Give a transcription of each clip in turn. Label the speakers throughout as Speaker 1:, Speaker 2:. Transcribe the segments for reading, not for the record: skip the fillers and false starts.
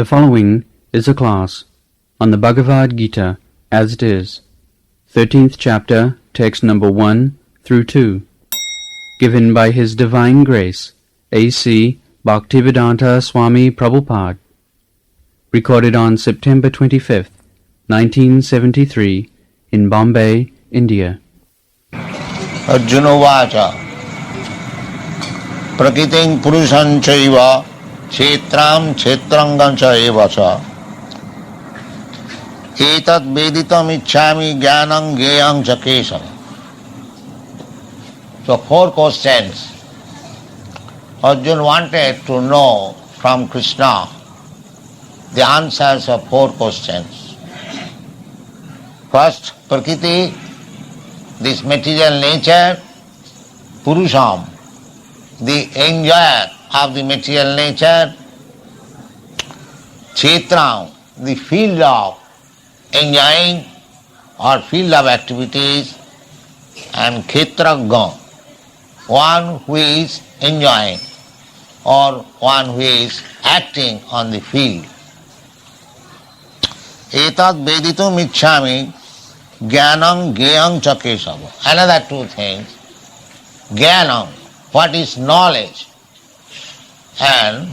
Speaker 1: The following is a class on the Bhagavadgita as it is, 13th chapter, text number 1 through 2, given by His Divine Grace, A.C. Bhaktivedanta Swami Prabhupada, recorded on September 25th, 1973, in Bombay, India.
Speaker 2: Arjunovacha Prakriting Purusan Chaiva Kshetram Kshetrangam Cha Eva Cha Etat Veditam Ichchami Jnanam Gyayam Cha Kesava. So 4 questions Arjuna wanted to know from Krishna the answers of 4 questions. First, Prakriti, this material nature, Purusham, the enjoyer of the material nature, Kshetram, the field of enjoying or field of activities, and Kshetragam, one who is enjoying or one who is acting on the field. Etat veditum ichchami jnanam gyayam cha kesava. Another 2 things. Jnanam, what is knowledge, and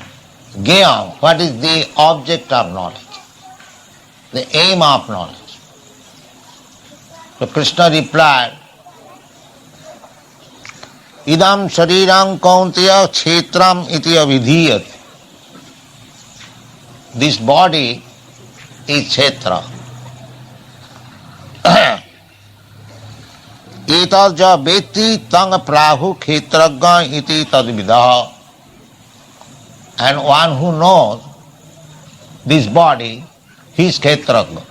Speaker 2: gyayam, what is the object of knowledge, the aim of knowledge. So Krishna replied, idam shariram kaunteya kshetram iti avidhiyat. This body is kshetra. Etat ja veti tang prahu kshetragga iti tadvidah. And one who knows this body, he is kshetragga.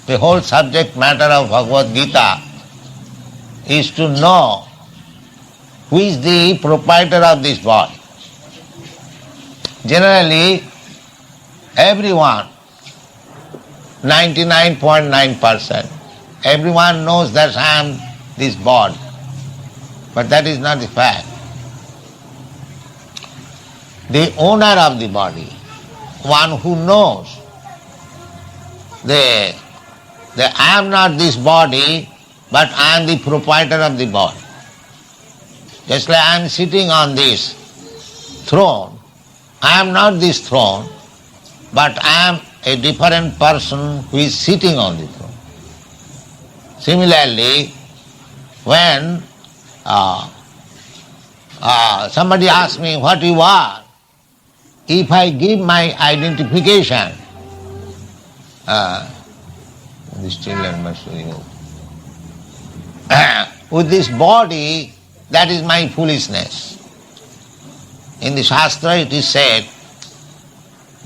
Speaker 2: The whole subject matter of Bhagavad Gita is to know who is the proprietor of this body. Generally, everyone, 99.9%, everyone knows that I am this body. But that is not the fact. The owner of the body, one who knows that I am not this body, but I am the proprietor of the body. Just like I am sitting on this throne, I am not this throne, but I am a different person who is sitting on the throne. Similarly, when somebody asks me what you are, if I give my identification, these children must remove. With this body, that is my foolishness. In the Shastra it is said,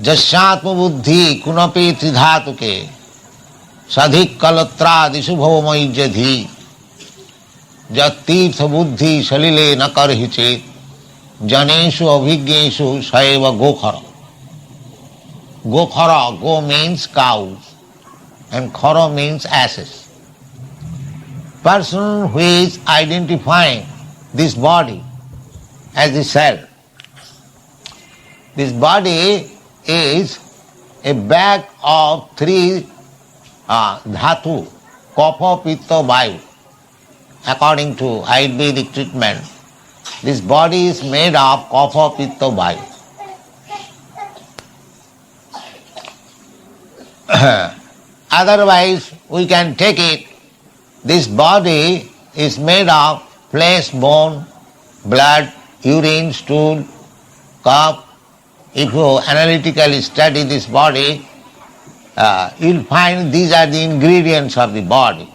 Speaker 2: Jasyatma buddhi kunapi tridhatuke sadhik kalatra disubhavamai jadhi jatirtha buddhi salile nakarhichit janeshu abhigneshu saeva gokhara. Gokhara, go means cows and khara means asses. Person who is identifying this body as the self. This body is a bag of 3 dhatu, kapha, pitta, vayu. According to Ayurvedic treatment, this body is made of kapha, pitta, vayu. Otherwise, we can take it, this body is made of flesh, bone, blood, urine, stool, cough. If you analytically study this body, you will find these are the ingredients of the body.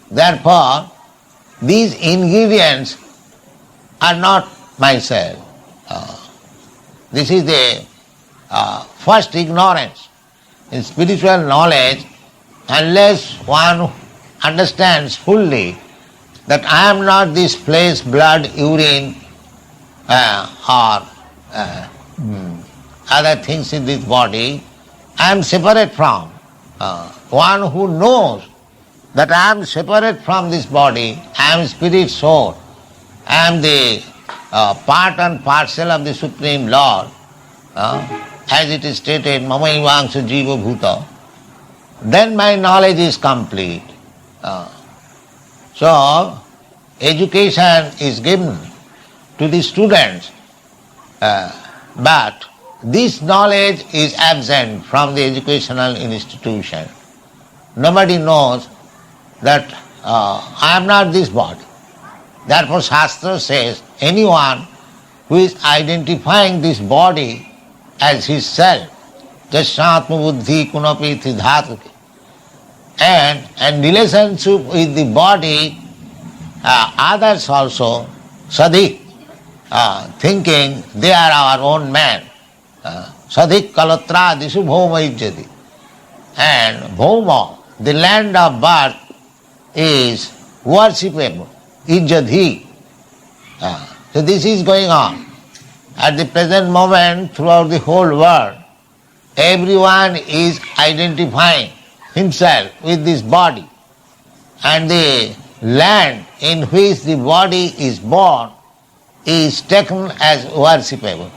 Speaker 2: Therefore, these ingredients are not myself. This is the first ignorance. In spiritual knowledge, unless one understands fully that I am not this flesh, blood, urine, or other things in this body, I am separate from. One who knows that I am separate from this body, I am spirit soul, I am the part and parcel of the Supreme Lord, as it is stated, Mamaivangsha Jiva Bhuta, then my knowledge is complete. So, education is given to the students, but this knowledge is absent from the educational institution. Nobody knows that I am not this body. Therefore Shastra says anyone who is identifying this body as his self, jasatma buddhi kunapi dhatuke, and relationship with the body, others also, sadhik, thinking they are our own man. Sadhik kalatra disu bhoma ijjati. And bhoma, the land of birth, is worshipable, ijjadhi. So this is going on. At the present moment, throughout the whole world, everyone is identifying himself with this body. And the land in which the body is born is taken as worshipable.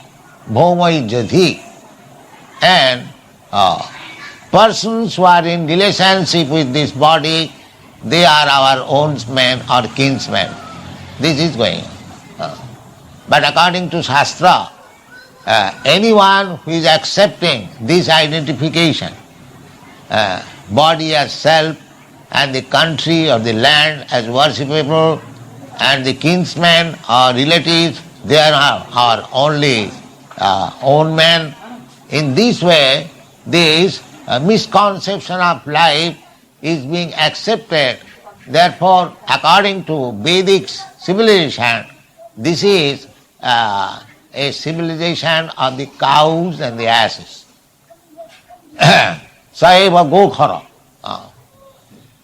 Speaker 2: Bhoma ijjadhi. And persons who are in relationship with this body, they are our own men or kinsmen. This is going on. But according to Shastra, anyone who is accepting this identification, body as self and the country or the land as worshipable and the kinsmen or relatives, they are our only own men. In this way, this misconception of life is being accepted. Therefore, according to Vedic civilization, this is a civilization of the cows and the asses. Saeva gokhara.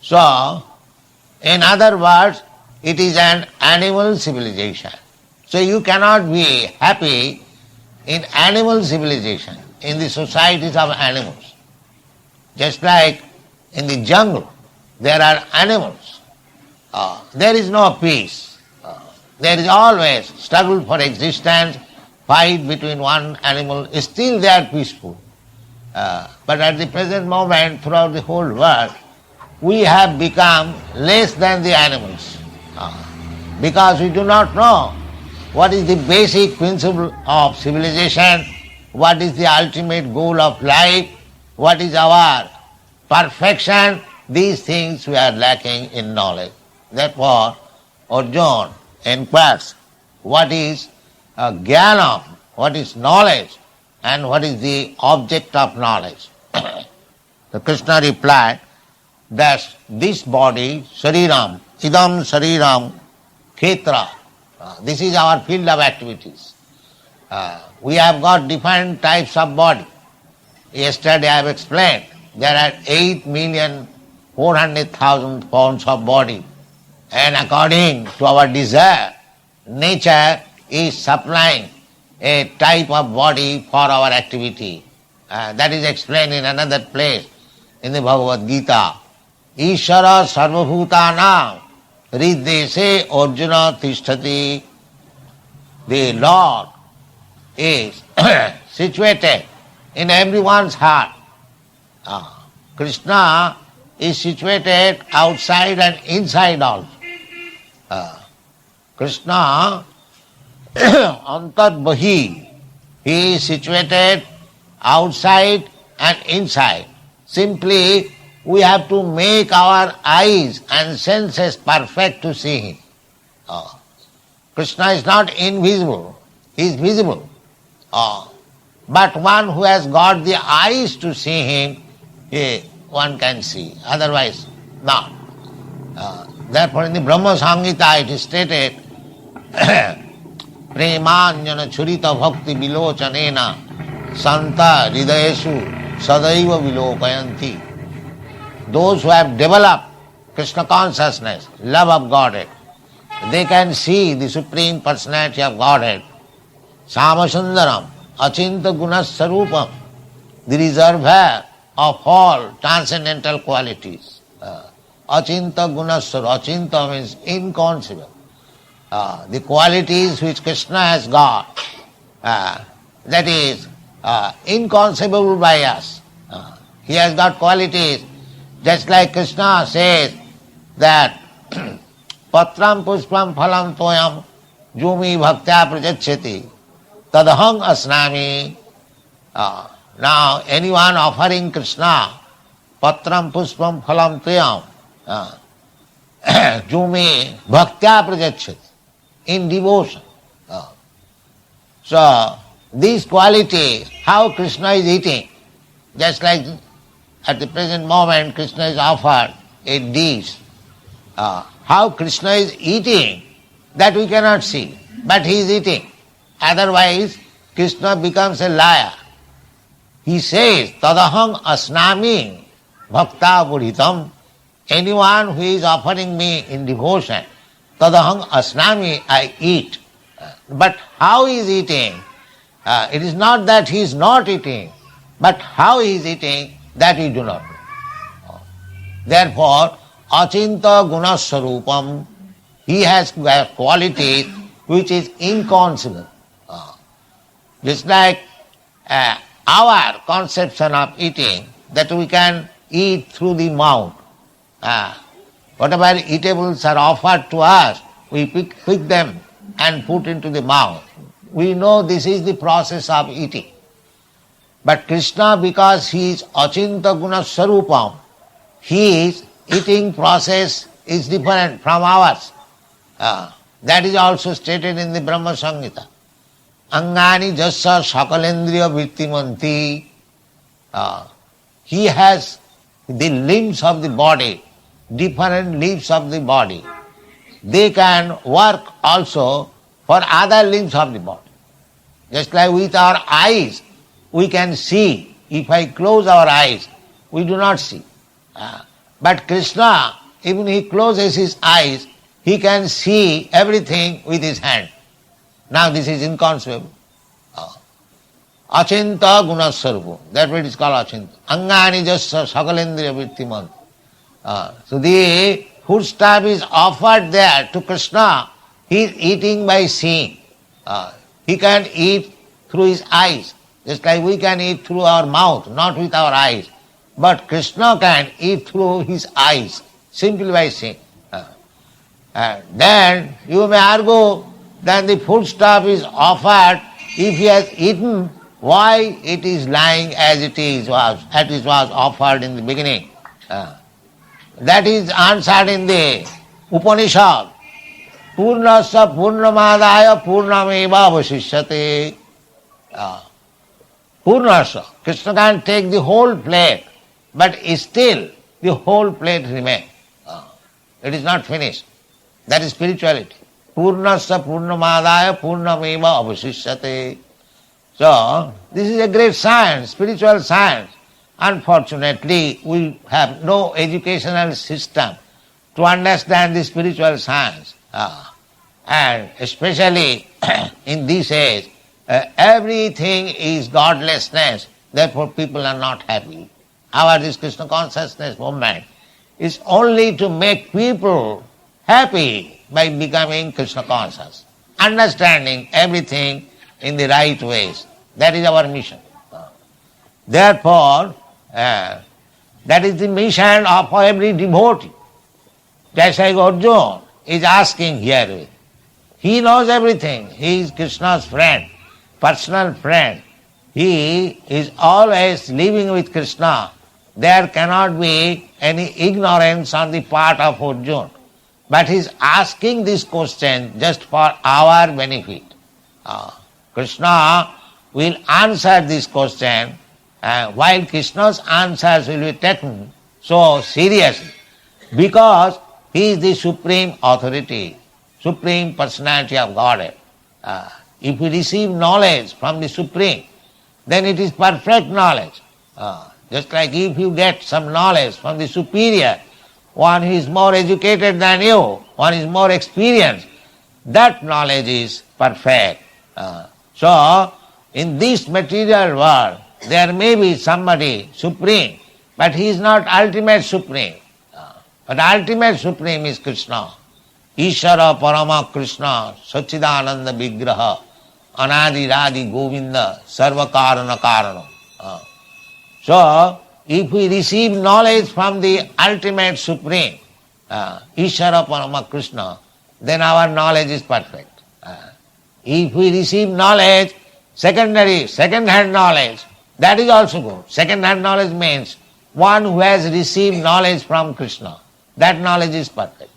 Speaker 2: So, in other words, it is an animal civilization. So you cannot be happy in animal civilization, in the societies of animals. Just like in the jungle, there are animals. There is no peace. There is always struggle for existence, fight between one animal. Still they are peaceful. But at the present moment, throughout the whole world, we have become less than the animals. Because we do not know what is the basic principle of civilization, what is the ultimate goal of life, what is our perfection. These things we are lacking in knowledge. Therefore, Arjuna inquires, what is jnana, what is knowledge, and what is the object of knowledge? So Krishna replied that this body, Shariram, Idam Shariram, Khetra, this is our field of activities. We have got different types of body. Yesterday I have explained there are 8,400,000 pounds of body, and according to our desire, nature is supplying a type of body for our activity. That is explained in another place in the Bhagavad-gita. Ishara sarvabhutanam riddese Arjuna tishtati. The Lord is situated in everyone's heart. Krishna is situated outside and inside also. Krishna antad bahi, he is situated outside and inside. Simply we have to make our eyes and senses perfect to see him. Krishna is not invisible, he is visible. But one who has got the eyes to see him, one can see, otherwise not. Therefore in the Brahma Samhita it is stated, Premanjana churita bhakti vilochanena santa hridayesu sadaiva vilokayanti. Those who have developed Krishna consciousness, love of Godhead, they can see the Supreme Personality of Godhead, Samasundaram, Achinta Gunas Sarupam, the reservoir of all transcendental qualities. Achinta Gunas Sarupam, Achinta means inconceivable. The qualities which Krishna has got, that is inconceivable by us. He has got qualities, just like Krishna says that patram pushpam phalam toyam jumi bhaktya prajachyati tadaham asnami. Now anyone offering Krishna patram pushpam phalam toyam jumi bhaktya prajachyati, in devotion. So these qualities, how Krishna is eating, just like at the present moment Krishna is offered a dish. How Krishna is eating, that we cannot see, but he is eating. Otherwise Krishna becomes a liar. He says, tadaham asnami bhakta puritam. Anyone who is offering me in devotion, tadaham asnami, I eat. But how he is eating? It is not that he is not eating, but how he is eating, that we do not know. Therefore, achinta guna sarupam, he has qualities which is inconceivable. Just like our conception of eating, that we can eat through the mouth. Whatever eatables are offered to us, we pick them and put into the mouth. We know this is the process of eating. But Krishna, because he is achinta guna sarupam, his eating process is different from ours. That is also stated in the Brahma Samhita. Angani jassa sakalendriya vrittimanti. He has the limbs of the body, different limbs of the body. They can work also for other limbs of the body. Just like with our eyes, we can see. If I close our eyes, we do not see. But Krishna, even he closes his eyes, he can see everything with his hand. Now this is inconceivable. Achinta guna sarupam. That's what it is called achinta. Angani jassa sakalendriya vrittimanti. So the foodstuff is offered there to Krishna. He is eating by seeing. He can eat through his eyes, just like we can eat through our mouth, not with our eyes. But Krishna can eat through his eyes, simply by seeing. Then you may argue, then the foodstuff is offered, if he has eaten, why it is lying as it was offered in the beginning. That is answered in the Upanishad. Purnasya purnamadaya purnameva avasishyate. Purnasya, Krishna can take the whole plate, but still the whole plate remains. It is not finished. That is spirituality. Purnasya purnamadaya purnameva avasishyate. So, this is a great science, spiritual science. Unfortunately, we have no educational system to understand the spiritual science. And especially in this age, everything is godlessness, therefore people are not happy. Our this Krishna consciousness movement is only to make people happy by becoming Krishna conscious, understanding everything in the right ways. That is our mission. Therefore, that is the mission of every devotee. Just like Arjuna is asking here. He knows everything. He is Krishna's friend, personal friend. He is always living with Krishna. There cannot be any ignorance on the part of Arjuna. But he is asking this question just for our benefit. Krishna will answer this question, while Krishna's answers will be taken so seriously, because he is the supreme authority, supreme personality of Godhead. If we receive knowledge from the Supreme, then it is perfect knowledge. Just like if you get some knowledge from the superior, one who is more educated than you, one is more experienced, that knowledge is perfect. So, in this material world, there may be somebody supreme, but he is not ultimate supreme. But ultimate supreme is Krishna. Ishara Parama Krishna Sachidananda Vigraha Anadi Radhi Govinda Sarva Karana Karana. So, if we receive knowledge from the ultimate supreme, Ishvara Parama Krishna, then our knowledge is perfect. If we receive knowledge, second-hand knowledge, that is also good. Second-hand knowledge means one who has received knowledge from Krishna. That knowledge is perfect.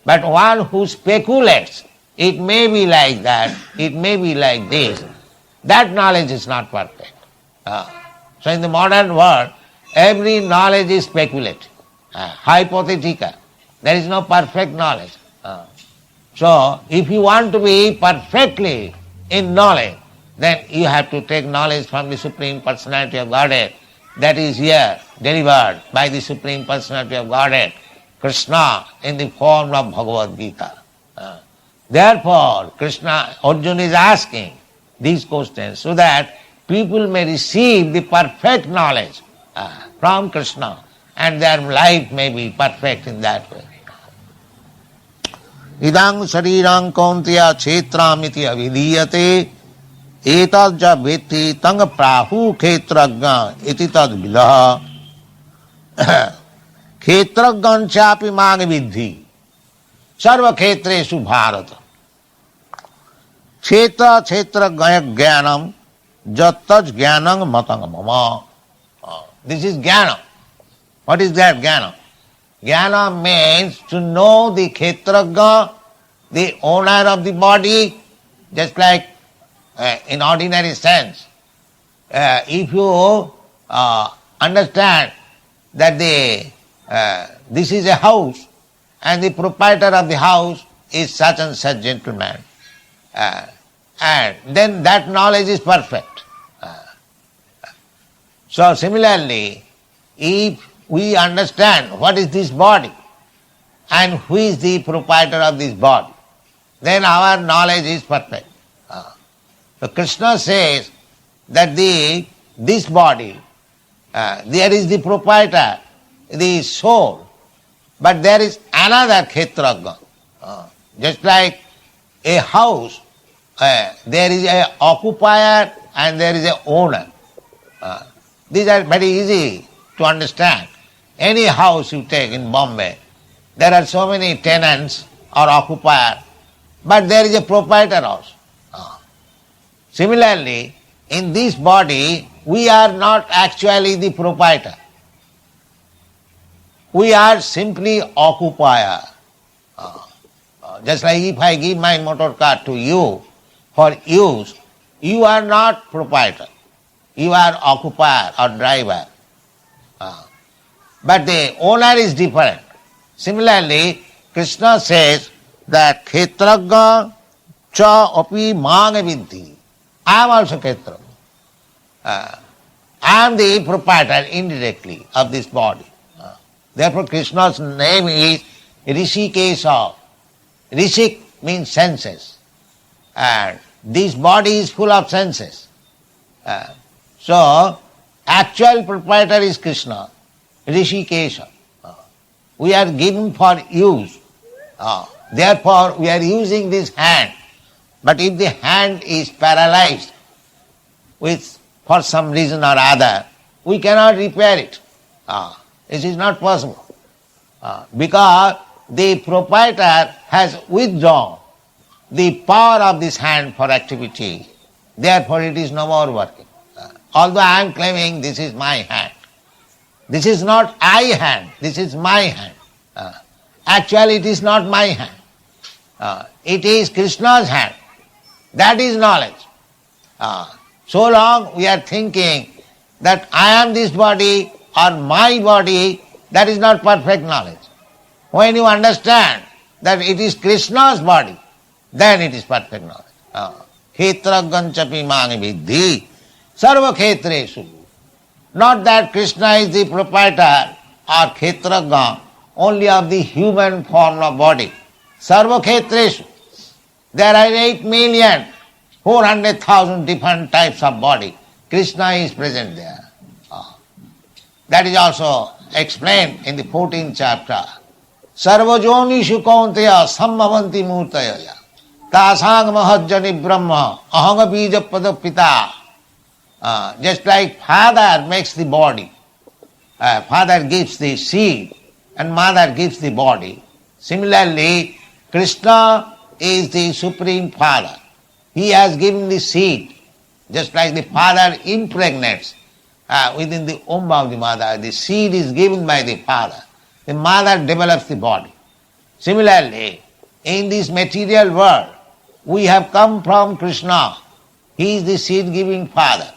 Speaker 2: But one who speculates, it may be like that, it may be like this, that knowledge is not perfect. So in the modern world, every knowledge is speculative, hypothetical. There is no perfect knowledge. So if you want to be perfectly in knowledge, then you have to take knowledge from the Supreme Personality of Godhead that is here delivered by the Supreme Personality of Godhead, Krishna, in the form of Bhagavad-gita. Therefore, Arjuna is asking these questions so that people may receive the perfect knowledge from Krishna and their life may be perfect in that way. Idang sharirang kaunteya kshetramiti avidiyate etadja vetti tang prahu kshetragna iti tad vilaha kshetragnan chapi mang vidhi sarva kshetresu bharata kshetra jnanam jattaj jnanam matang mama. This is jnana. What is that jnana? Jnana means to know the kshetragna, the owner of the body, just like in ordinary sense. If you understand that this is a house and the proprietor of the house is such and such gentleman, and then that knowledge is perfect. So similarly, if we understand what is this body and who is the proprietor of this body, then our knowledge is perfect. So Krishna says that this body, there is the proprietor, the soul, but there is another kshetragna. Just like a house, there is an occupier and there is an owner. These are very easy to understand. Any house you take in Bombay, there are so many tenants or occupiers, but there is a proprietor also. Similarly, in this body, we are not actually the proprietor. We are simply occupier. Just like if I give my motor car to you for use, you are not proprietor. You are occupier or driver. But the owner is different. Similarly, Krishna says that kshetragna cha api mang vidhi. I am also kshetragna. I am the proprietor indirectly of this body. Therefore Krishna's name is Rishikesha. Rishik means senses. And this body is full of senses. So, actual proprietor is Krishna, Rishikesha. We are given for use. Therefore, we are using this hand. But if the hand is paralyzed for some reason or other, we cannot repair it. This is not possible. Because the proprietor has withdrawn the power of this hand for activity. Therefore, it is no more working. Although I am claiming this is my hand. This is not I hand, this is my hand. Actually, it is not my hand. It is Krishna's hand. That is knowledge. So long we are thinking that I am this body or my body, that is not perfect knowledge. When you understand that it is Krishna's body, then it is perfect knowledge. Kshetragganchapi mang vidhi sarva kshetresu. Not that Krishna is the proprietor or kshetragna only of the human form of body. Sarva kshetresu. There are 8,400,000 different types of body. Krishna is present there. That is also explained in the 14th chapter. Sarvajonishu kaunteya sammabhanti murtaya tasang mahajjani brahma ahanga bija pada pita. Just like father makes the body, father gives the seed and mother gives the body. Similarly, Krishna is the supreme father. He has given the seed, just like the father impregnates within the womb of the mother. The seed is given by the father. The mother develops the body. Similarly, in this material world, we have come from Krishna. He is the seed-giving father.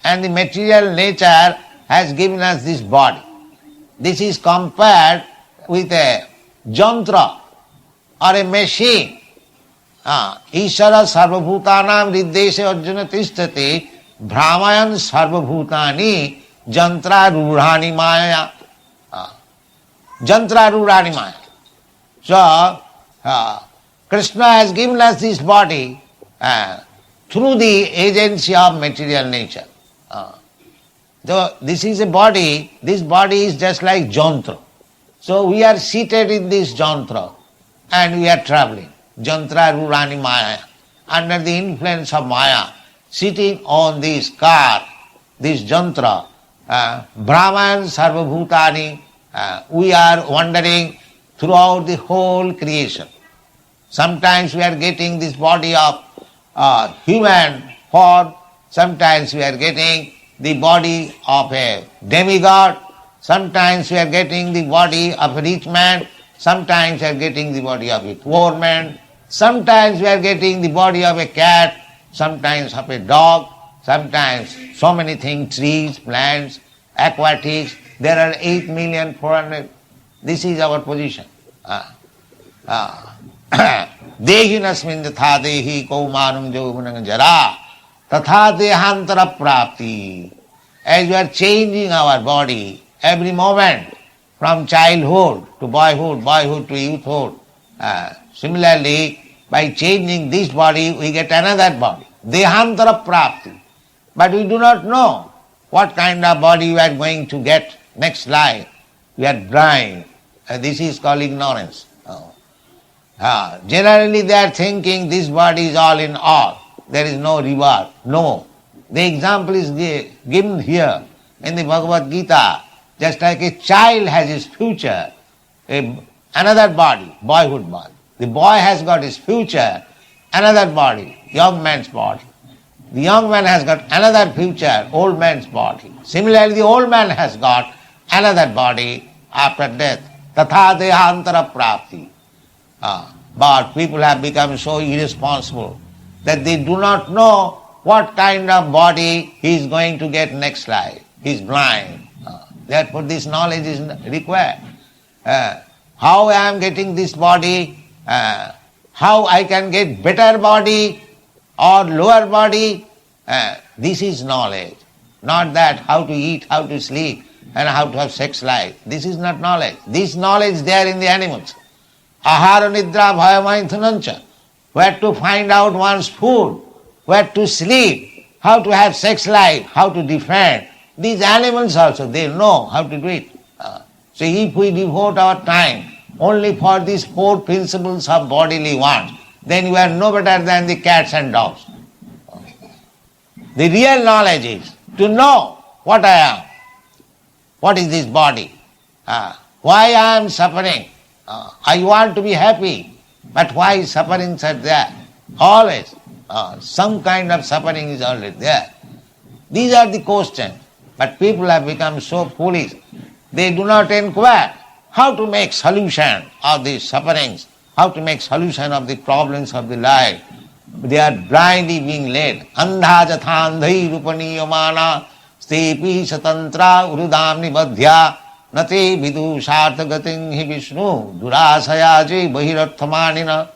Speaker 2: And the material nature has given us this body. This is compared with a jantra or a machine. Ishara sarvabhutanam riddeshe arjuna tisthati brahmayan sarvabhutani jantra rurhani maya. Jantra rurhani maya. So, Krishna has given us this body through the agency of material nature. So this is a body, this body is just like jantra. So we are seated in this jantra and we are travelling. Jantra rurani maya. Under the influence of maya, sitting on this car, this jantra, Brahman sarvabhutani, we are wandering throughout the whole creation. Sometimes we are getting this body of human form, sometimes we are getting the body of a demigod, sometimes we are getting the body of a rich man, sometimes we are getting the body of a poor man, sometimes we are getting the body of a cat, sometimes of a dog, sometimes so many things, trees, plants, aquatics, there are 8,400,000. This is our position. Dehinasmin yatha dehi kaumanam jauvanam jara tatha dehantara prapti. As we are changing our body every moment from childhood to boyhood, boyhood to youthhood, similarly, by changing this body, we get another body. Dehantara prapti. But we do not know what kind of body we are going to get next life. We are blind. This is called ignorance. Generally they are thinking this body is all in all. There is no reward. No. The example is given here in the Bhagavad-gita. Just like a child has his future, another body, boyhood body. The boy has got his future, another body, young man's body. The young man has got another future, old man's body. Similarly, the old man has got another body after death. Tatha dehantara prapti. But people have become so irresponsible that they do not know what kind of body he is going to get next life. He is blind. Therefore this knowledge is required. How I am getting this body, how I can get better body or lower body, this is knowledge. Not that how to eat, how to sleep and how to have sex life. This is not knowledge. This knowledge there in the animals. Ahara nidra bhayamainthanancha. Where to find out one's food, where to sleep, how to have sex life, how to defend. These animals also, they know how to do it. So if we devote our time only for these four principles of bodily wants, then we are no better than the cats and dogs. The real knowledge is to know what I am. What is this body? Why I am suffering? I want to be happy, but why sufferings are there? Always. Some kind of suffering is always there. These are the questions. But people have become so foolish. They do not inquire how to make solution of these sufferings, how to make solution of the problems of the life. They are blindly being led. Andha jathandhai rupaniyamana stepi satantra urudam nibadhya nate vidu sarthagating hi vishnu durasayaji bahirarthamanina.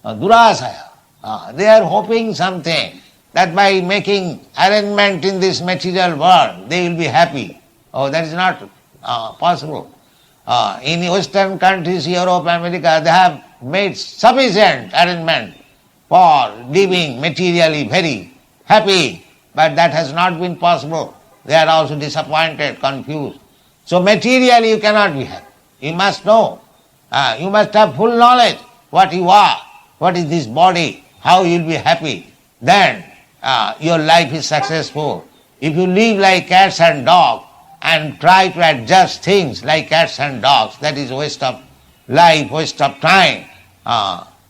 Speaker 2: Durasaya. They are hoping something, that by making arrangement in this material world, they will be happy. Oh, that is not possible. In Western countries, Europe, America, they have made sufficient arrangement for living materially very happy, but that has not been possible. They are also disappointed, confused. So materially you cannot be happy. You must know. You must have full knowledge what you are, what is this body, how you will be happy. Then your life is successful. If you live like cats and dogs and try to adjust things like cats and dogs, that is waste of life, waste of time.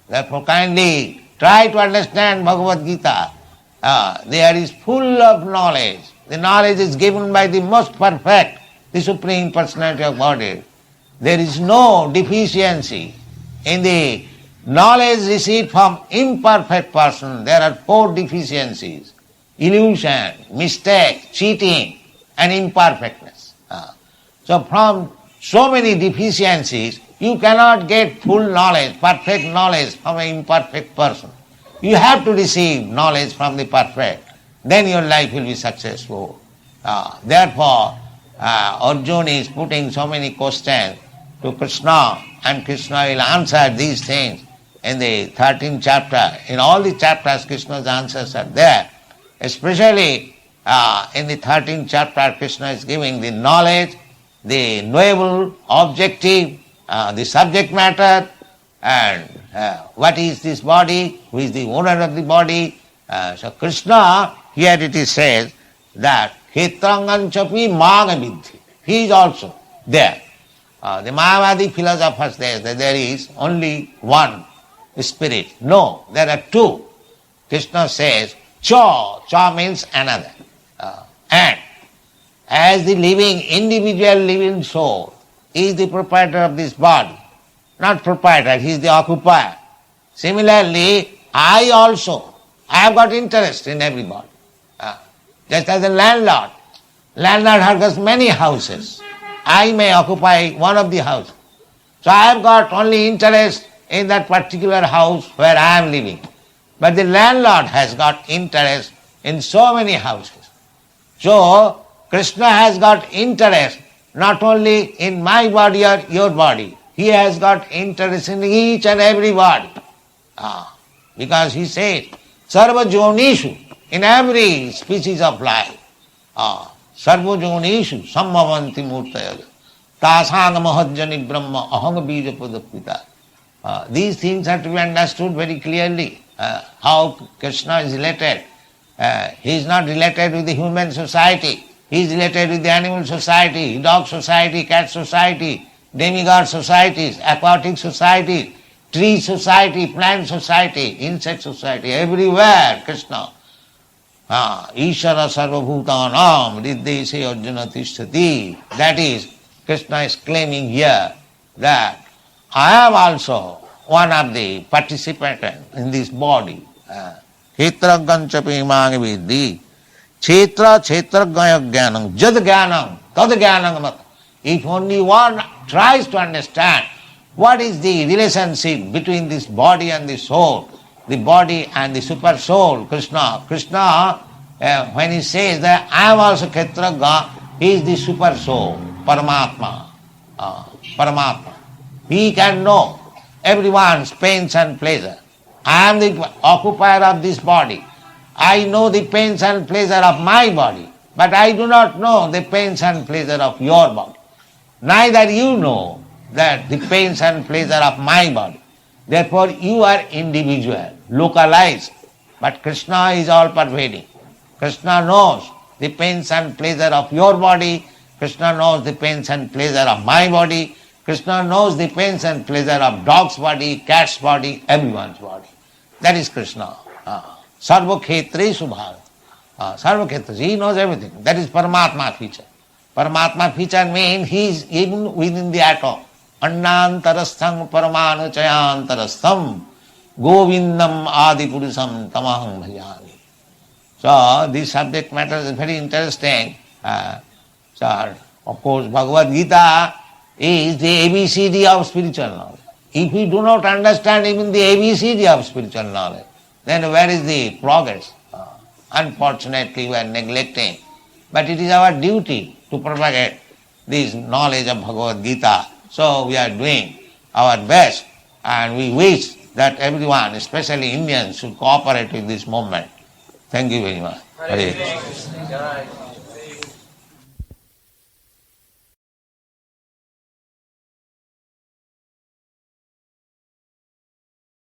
Speaker 2: Therefore kindly try to understand Bhagavad-gita. There is full of knowledge. The knowledge is given by the most perfect, the Supreme Personality of Godhead. There is no deficiency in the knowledge received from imperfect person. There are 4 deficiencies: illusion, mistake, cheating, and imperfectness. So from so many deficiencies, you cannot get full knowledge, perfect knowledge from an imperfect person. You have to receive knowledge from the perfect. Then your life will be successful. Therefore, Arjuna is putting so many questions to Krishna, and Krishna will answer these things in the 13th chapter. In all the chapters, Krishna's answers are there. Especially in the 13th chapter, Krishna is giving the knowledge, the knowable objective, the subject matter, and what is this body, who is the owner of the body. So Krishna, here it is said that Kshetranganchapi Magavidhi. He is also there. The Mayavadi philosophers say that there is only one spirit. No, there are 2. Krishna says, Cha. Cha means another. And as the living, individual living soul is the proprietor of this body, not proprietor, he is the occupier. Similarly, I have got interest in everybody. Just as a landlord. Landlord has got many houses. I may occupy one of the houses. So I have got only interest in that particular house where I am living. But the landlord has got interest in so many houses. So Krishna has got interest not only in my body or your body. He has got interest in each and every body. Because he said, Sarva Jonishu, in every species of life. Sarva Jonishu, Sammavanti Murtaya, Tasanga Mahajjani Brahma, Ahanga Bija Padapita. These things have to be understood very clearly. How Krishna is related. He is not related with the human society. He is related with the animal society, dog society, cat society, demigod societies, aquatic societies, tree society, plant society, insect society, everywhere Krishna. Ishara sarvabhutanam riddhese arjuna tishtati. That is, Krishna is claiming here that I am also one of the participants in this body. Kshetra ganchapi mangi vidhi. Kshetra gaya jnanam. Jad jnanam. Tad jnanam mat. If only one tries to understand what is the relationship between this body and the soul, the body and the super soul, Krishna. Krishna, when he says that I am also Kshetraga, he is the super soul, Paramatma. Paramatma. He can know everyone's pains and pleasure. I am the occupier of this body. I know the pains and pleasure of my body, but I do not know the pains and pleasure of your body. Neither you know that the pains and pleasure of my body. Therefore you are individual, localized, but Krishna is all pervading. Krishna knows the pains and pleasure of your body. Krishna knows the pains and pleasure of my body. Krishna knows the pains and pleasure of dog's body, cat's body, everyone's body. That is Krishna. Sarva Khetreshu Bhava. Sarva Khetreshu, he knows everything. That is Paramatma feature. Paramatma feature means he is even within the atom. Annantarastham paramanu chayantarastham govindam adipurusam tamaham bhajami. So this subject matter is very interesting. So of course Bhagavad-gita is the ABCD of spiritual knowledge. If we do not understand even the ABCD of spiritual knowledge, then where is the progress? Unfortunately we are neglecting. But it is our duty to propagate this knowledge of Bhagavad-gita. So we are doing our best, and we wish that everyone, especially Indians, should cooperate with this movement. Thank you very much. Hare Krishna.